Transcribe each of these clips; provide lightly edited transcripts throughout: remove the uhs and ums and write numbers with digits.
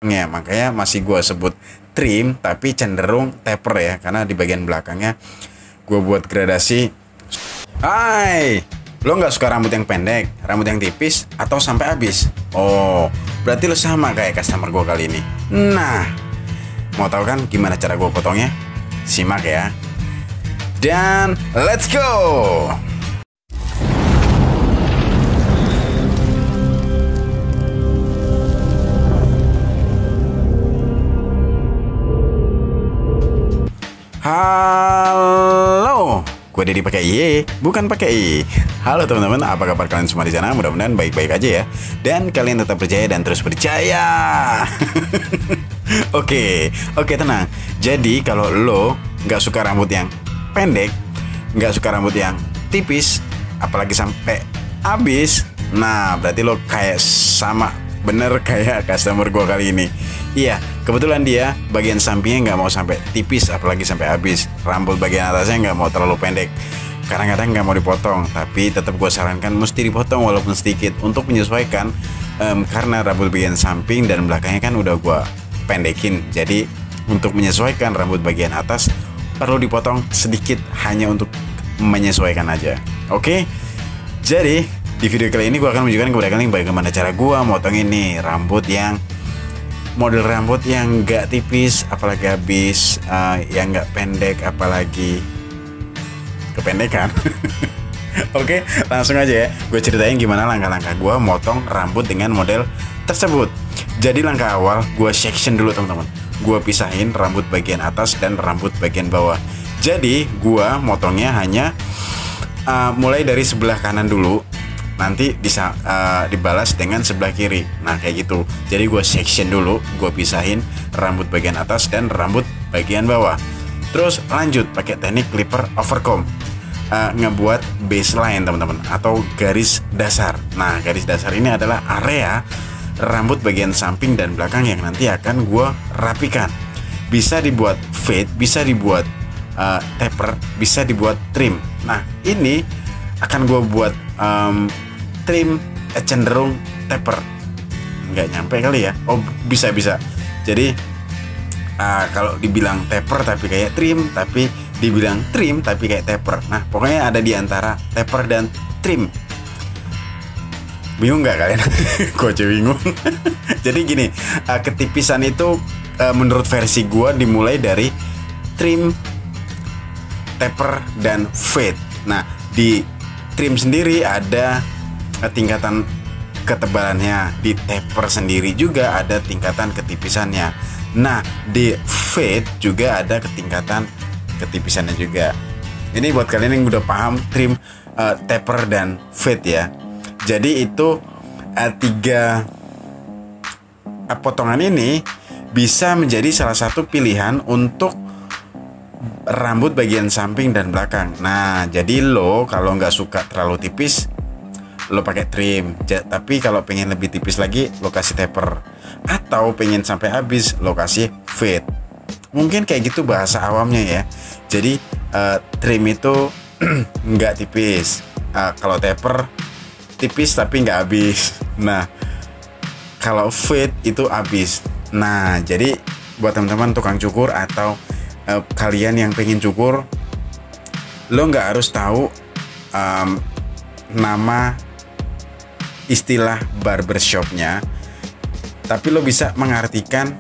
Ya, makanya masih gue sebut trim tapi cenderung taper ya, karena di bagian belakangnya gue buat gradasi. Hai, lo nggak suka rambut yang pendek, rambut yang tipis, atau sampai habis? Oh, berarti lo sama kayak customer gue kali ini. Nah, mau tahu kan gimana cara gue potongnya? Simak ya. Dan let's go. Halo, gue Dedi pakai Y, bukan pakai I. Halo teman-teman, apa kabar kalian semua di sana? Mudah-mudahan baik-baik aja ya. Dan kalian tetap percaya dan terus percaya. Oke, tenang. Jadi kalau lo nggak suka rambut yang pendek, nggak suka rambut yang tipis, apalagi sampai habis, nah berarti lo kayak sama bener kayak customer gue kali ini. Iya, kebetulan dia bagian sampingnya nggak mau sampai tipis, apalagi sampai habis. Rambut bagian atasnya nggak mau terlalu pendek. Kadang-kadang nggak mau dipotong, tapi tetap gue sarankan mesti dipotong walaupun sedikit untuk menyesuaikan. Karena rambut bagian samping dan belakangnya kan udah gue pendekin. Jadi untuk menyesuaikan rambut bagian atas perlu dipotong sedikit hanya untuk menyesuaikan aja. Oke? Jadi di video kali ini gue akan menunjukkan kepada kalian bagaimana cara gue motong ini model rambut yang nggak tipis, apalagi habis, yang nggak pendek, apalagi kependekan. Oke, langsung aja ya. Gue ceritain gimana langkah-langkah gue motong rambut dengan model tersebut. Jadi langkah awal gue section dulu teman-teman. Gue pisahin rambut bagian atas dan rambut bagian bawah. Jadi gue motongnya hanya mulai dari sebelah kanan dulu. Nanti bisa dibalas dengan sebelah kiri. Nah kayak gitu. Jadi gue section dulu, gue pisahin rambut bagian atas dan rambut bagian bawah. Terus lanjut pakai teknik clipper overcomb, ngebuat baseline teman-teman, atau garis dasar. Nah garis dasar ini adalah area rambut bagian samping dan belakang yang nanti akan gue rapikan. Bisa dibuat fade, bisa dibuat taper, bisa dibuat trim. Nah ini akan gue buat trim cenderung taper. Nggak nyampe kali ya. Oh bisa. Jadi kalau dibilang taper tapi kayak trim, tapi dibilang trim tapi kayak taper. Nah pokoknya ada di antara taper dan trim. Bingung nggak kalian? Gue aja bingung. Jadi gini, ketipisan itu menurut versi gue dimulai dari trim, taper, dan fade. Nah di trim sendiri ada tingkatan ketebalannya, di taper sendiri juga ada tingkatan ketipisannya. Nah di fade juga ada tingkatan ketipisannya juga. Ini buat kalian yang udah paham trim, taper, dan fade ya. Jadi itu tiga potongan ini bisa menjadi salah satu pilihan untuk rambut bagian samping dan belakang. Nah jadi lo kalau nggak suka terlalu tipis, lo pakai trim. Tapi kalau pengen lebih tipis lagi, lo kasih taper. Atau pengen sampai habis, lo kasih fade. Mungkin kayak gitu bahasa awamnya ya. Jadi trim itu nggak tipis. Kalau taper tipis tapi nggak habis. Nah kalau fade itu habis. Nah jadi buat teman-teman tukang cukur atau kalian yang pengen cukur, lo nggak harus tahu nama istilah barbershopnya, tapi lo bisa mengartikan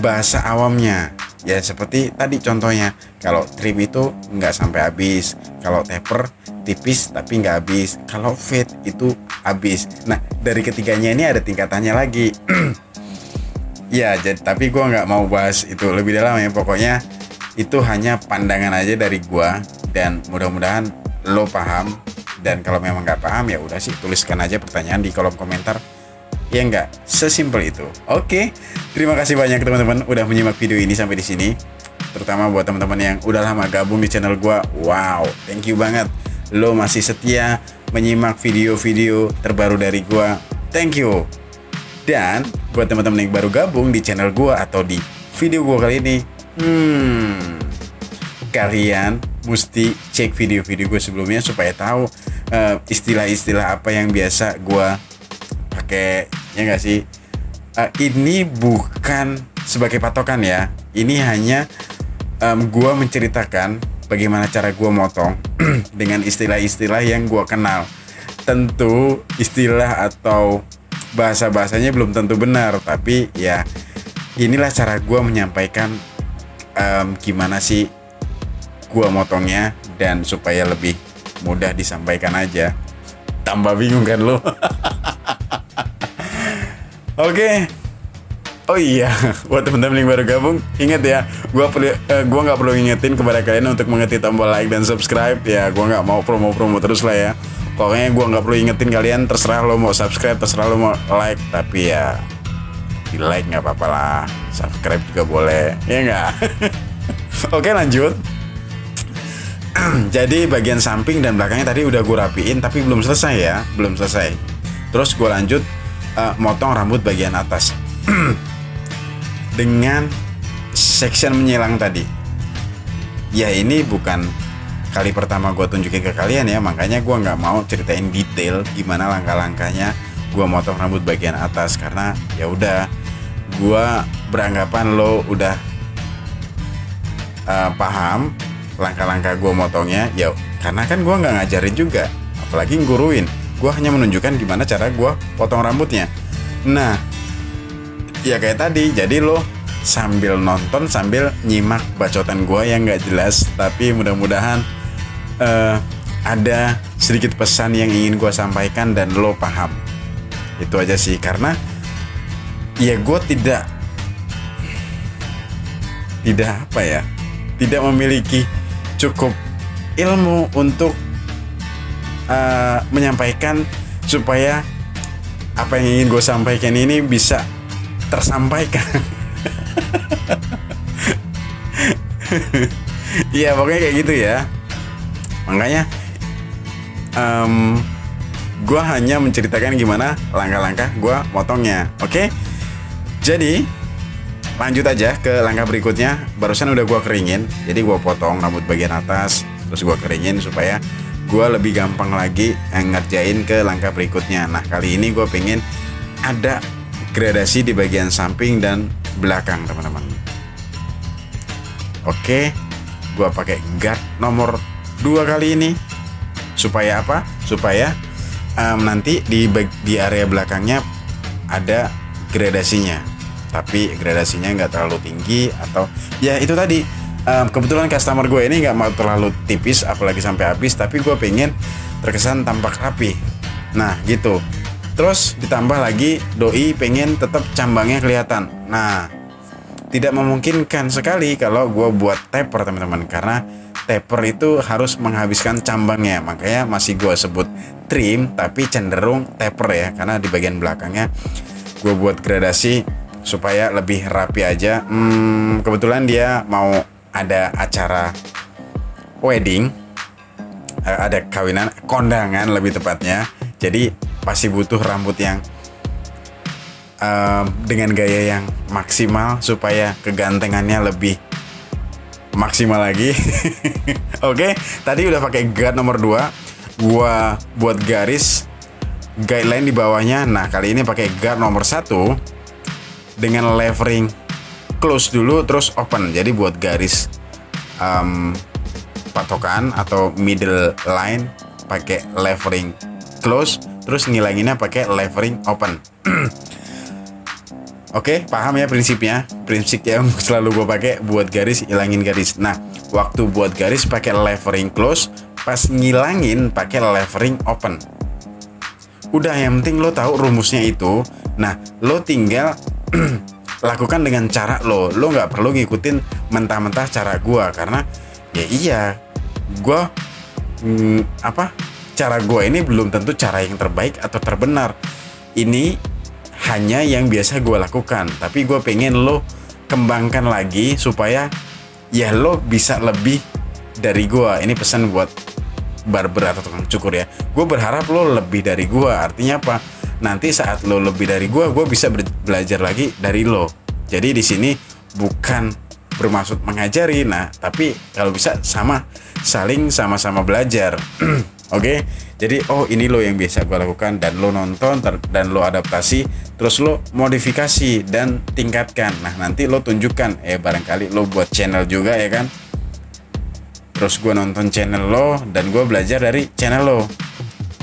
bahasa awamnya. Ya seperti tadi contohnya, kalau trim itu nggak sampai habis, kalau taper tipis tapi nggak habis, kalau fade itu habis. Nah dari ketiganya ini ada tingkatannya lagi. Ya jadi, tapi gue nggak mau bahas itu lebih dalam ya. Pokoknya itu hanya pandangan aja dari gue, dan mudah-mudahan lo paham. Dan kalau memang nggak paham ya udah sih, tuliskan aja pertanyaan di kolom komentar. Ya nggak, sesimpel itu. Oke, terima kasih banyak teman-teman udah menyimak video ini sampai di sini. Terutama buat teman-teman yang udah lama gabung di channel gue. Wow, thank you banget. Lo masih setia menyimak video-video terbaru dari gue. Thank you. Dan buat teman-teman yang baru gabung di channel gue atau di video gue kali ini, kalian mesti cek video-video gue sebelumnya supaya tahu istilah-istilah apa yang biasa gue pakai, ya nggak sih? ini bukan sebagai patokan ya. Ini hanya gue menceritakan bagaimana cara gue motong dengan istilah-istilah yang gue kenal. Tentu istilah atau bahasa-bahasanya belum tentu benar, tapi ya inilah cara gue menyampaikan gimana sih gue motongnya, dan supaya lebih mudah disampaikan aja. Tambah bingung kan lo? Oke. Oh iya, buat teman-teman yang baru gabung, ingat ya, gua nggak perlu ingetin kepada kalian untuk mengetik tombol like dan subscribe ya. Gua nggak mau promo-promo terus lah ya. Pokoknya gua nggak perlu ingetin kalian, terserah lo mau subscribe, terserah lo mau like, tapi ya di like nggak apa-apa lah, subscribe juga boleh, ya nggak? Oke, lanjut. Jadi bagian samping dan belakangnya tadi udah gue rapiin, tapi belum selesai ya, belum selesai. Terus gue lanjut motong rambut bagian atas dengan section menyilang tadi. Ya ini bukan kali pertama gue tunjukin ke kalian ya, makanya gue nggak mau ceritain detail gimana langkah-langkahnya gue motong rambut bagian atas, karena ya udah, gue beranggapan lo udah paham langkah-langkah gue motongnya ya, karena kan gue nggak ngajarin juga, apalagi nguruin. Gue hanya menunjukkan gimana cara gue potong rambutnya. Nah, ya kayak tadi, jadi lo sambil nonton, sambil nyimak bacotan gue yang nggak jelas, tapi mudah-mudahan ada sedikit pesan yang ingin gue sampaikan dan lo paham. Itu aja sih, karena ya gue tidak apa ya, tidak memiliki cukup ilmu untuk menyampaikan supaya apa yang ingin gue sampaikan ini bisa tersampaikan. Ya pokoknya kayak gitu ya. Makanya gue hanya menceritakan gimana langkah-langkah gue motongnya. Oke, jadi lanjut aja ke langkah berikutnya. Barusan udah gue keringin, jadi gue potong rambut bagian atas, terus gue keringin supaya gue lebih gampang lagi ngerjain ke langkah berikutnya. Nah kali ini gue pengen ada gradasi di bagian samping dan belakang teman-teman. Oke, gue pakai guard nomor 2 kali ini. Supaya apa? Supaya nanti di area belakangnya ada gradasinya, tapi gradasinya nggak terlalu tinggi, atau ya itu tadi, kebetulan customer gue ini nggak mau terlalu tipis apalagi sampai habis, tapi gue pengen terkesan tampak rapi. Nah gitu. Terus ditambah lagi doi pengen tetap cambangnya kelihatan. Nah tidak memungkinkan sekali kalau gue buat taper teman-teman, karena taper itu harus menghabiskan cambangnya. Makanya masih gue sebut trim tapi cenderung taper ya, karena di bagian belakangnya gue buat gradasi supaya lebih rapi aja. Kebetulan dia mau ada acara wedding, ada kawinan, kondangan lebih tepatnya. Jadi pasti butuh rambut yang dengan gaya yang maksimal supaya kegantengannya lebih maksimal lagi. Oke, tadi udah pakai guard nomor 2. Gua buat garis guideline di bawahnya. Nah, kali ini pakai guard nomor 1 dengan levering close dulu terus open. Jadi buat garis patokan atau middle line pakai levering close, terus ngilanginnya pakai levering open. Oke, paham ya prinsipnya? Prinsip yang selalu gue pakai buat garis, ilangin garis. Nah, waktu buat garis pakai levering close, pas ngilangin pakai levering open. Udah, yang penting lo tahu rumusnya itu. Nah, lo tinggal lakukan dengan cara lo nggak perlu ngikutin mentah-mentah cara gue, karena ya iya, gue cara gue ini belum tentu cara yang terbaik atau terbenar. Ini hanya yang biasa gue lakukan, tapi gue pengen lo kembangkan lagi supaya ya lo bisa lebih dari gue. Ini pesan buat barber atau tukang cukur ya. Gue berharap lo lebih dari gue. Artinya apa? Nanti saat lo lebih dari gue bisa belajar lagi dari lo. Jadi di sini bukan bermaksud mengajari, nah tapi kalau bisa saling sama-sama belajar. Oke, jadi ini lo yang biasa gue lakukan, dan lo nonton dan lo adaptasi terus lo modifikasi dan tingkatkan. Nah nanti lo tunjukkan, barangkali lo buat channel juga ya kan. Terus gue nonton channel lo dan gue belajar dari channel lo.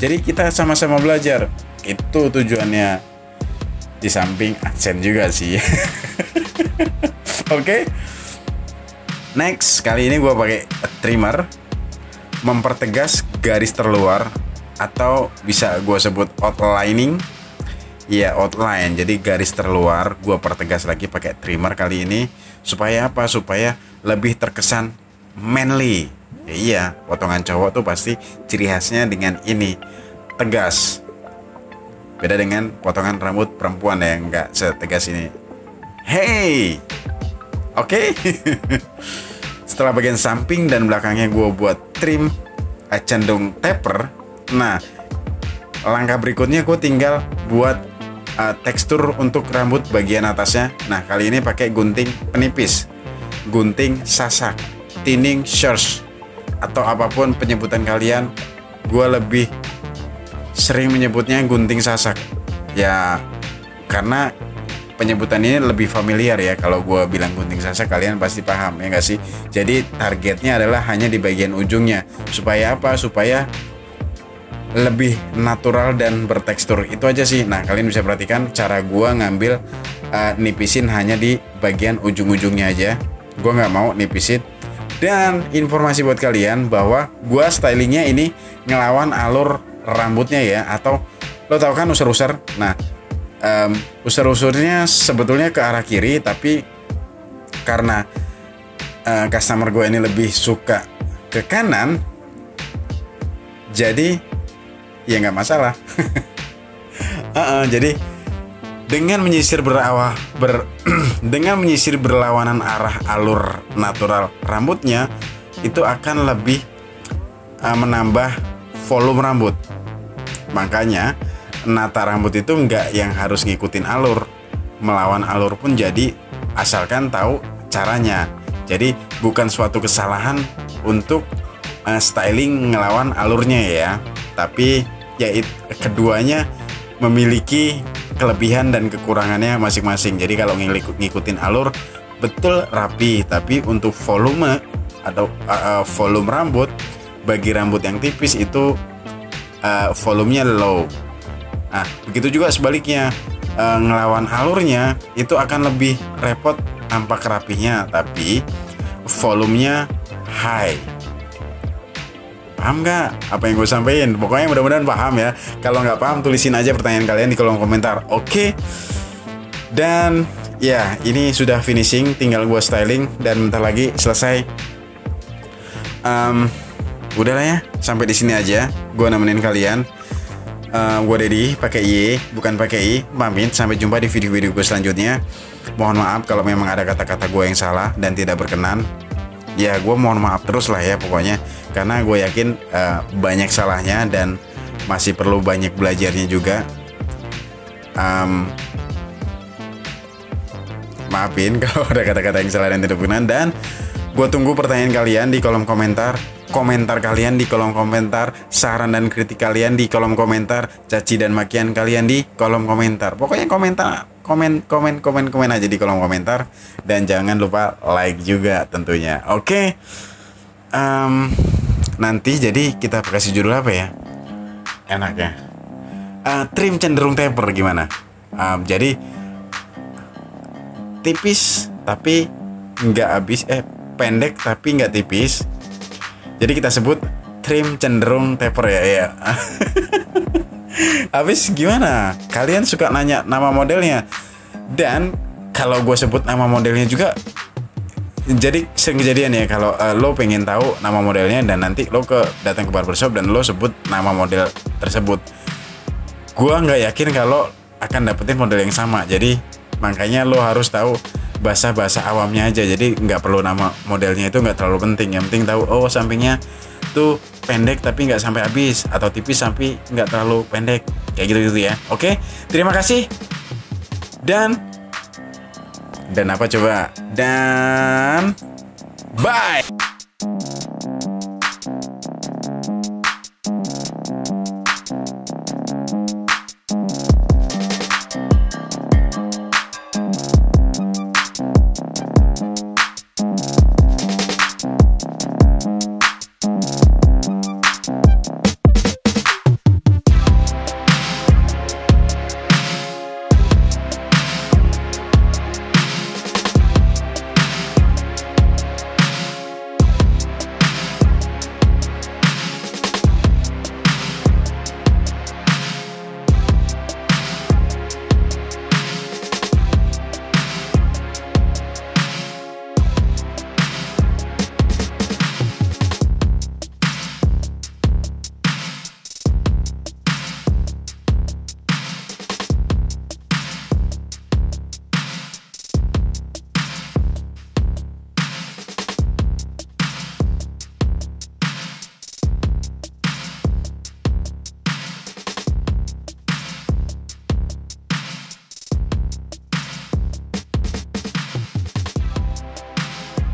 Jadi kita sama-sama belajar. Itu tujuannya. Di samping adsense juga sih. Oke. Next, kali ini gue pakai trimmer, mempertegas garis terluar, atau bisa gue sebut outlining. Ya, outline. Jadi garis terluar gue pertegas lagi pakai trimmer kali ini. Supaya apa? Supaya lebih terkesan manly. Ya, iya, potongan cowok tuh pasti ciri khasnya dengan ini, tegas. Beda dengan potongan rambut perempuan yang nggak setegas ini. Hey, oke. Setelah bagian samping dan belakangnya gue buat trim cenderung taper. Nah, langkah berikutnya gue tinggal buat tekstur untuk rambut bagian atasnya. Nah, kali ini pakai gunting penipis, gunting sasak, thinning shears, atau apapun penyebutan kalian. Gue lebih sering menyebutnya gunting sasak. Ya, karena penyebutan ini lebih familiar ya. Kalau gue bilang gunting sasak, kalian pasti paham ya nggak sih? Jadi targetnya adalah hanya di bagian ujungnya. Supaya apa? Supaya lebih natural dan bertekstur. Itu aja sih. Nah, kalian bisa perhatikan cara gua ngambil nipisin hanya di bagian ujung-ujungnya aja. Gua nggak mau nipisin. Dan informasi buat kalian bahwa gua stylingnya ini ngelawan alur rambutnya ya. Atau lo tau kan usur-usur. Nah, usur-usurnya sebetulnya ke arah kiri, tapi karena customer gue ini lebih suka ke kanan, jadi ya nggak masalah. Jadi dengan menyisir dengan menyisir berlawanan arah alur natural rambutnya, itu akan lebih menambah volume rambut. Makanya nata rambut itu nggak yang harus ngikutin alur, melawan alur pun jadi, asalkan tahu caranya. Jadi bukan suatu kesalahan untuk styling ngelawan alurnya ya, tapi ya keduanya memiliki kelebihan dan kekurangannya masing-masing. Jadi kalau ngikutin alur betul rapi, tapi untuk volume atau volume rambut bagi rambut yang tipis itu volumenya low. Nah, begitu juga sebaliknya, ngelawan alurnya itu akan lebih repot, tampak rapinya tapi volumenya high. Paham nggak apa yang gue sampaikan? Pokoknya mudah-mudahan paham ya. Kalau nggak paham, tulisin aja pertanyaan kalian di kolom komentar. Oke. Dan ya, ini sudah finishing, tinggal gue styling dan bentar lagi selesai. Udahlah ya, sampai di sini aja. Gue nemenin kalian. Gue Dedi, pakai Y, bukan pakai I. Pamit, sampai jumpa di video-video gue selanjutnya. Mohon maaf kalau memang ada kata-kata gue yang salah dan tidak berkenan. Ya, gue mohon maaf terus lah ya pokoknya, karena gue yakin banyak salahnya dan masih perlu banyak belajarnya juga. Maafin kalau ada kata-kata yang salah dan tidak berkenan. Dan gue tunggu pertanyaan kalian di kolom komentar, komentar kalian di kolom komentar, saran dan kritik kalian di kolom komentar, caci dan makian kalian di kolom komentar. Pokoknya komen aja di kolom komentar, dan jangan lupa like juga tentunya. Oke. Nanti jadi kita kasih judul apa ya enaknya? Trim cenderung taper gimana? Jadi tipis tapi nggak habis, pendek tapi nggak tipis. Jadi kita sebut trim cenderung taper ya. Habis gimana? Kalian suka nanya nama modelnya, dan kalau gue sebut nama modelnya juga, jadi sering kejadian ya kalau lo pengen tahu nama modelnya dan nanti lo datang ke barbershop dan lo sebut nama model tersebut. Gue nggak yakin kalau akan dapetin model yang sama. Jadi makanya lo harus tahu bahasa awamnya aja. Jadi nggak perlu nama modelnya, itu nggak terlalu penting. Yang penting tahu, oh sampingnya tuh pendek tapi nggak sampai habis, atau tipis tapi nggak terlalu pendek, kayak gitu ya. Oke, terima kasih. Dan apa coba? Dan bye.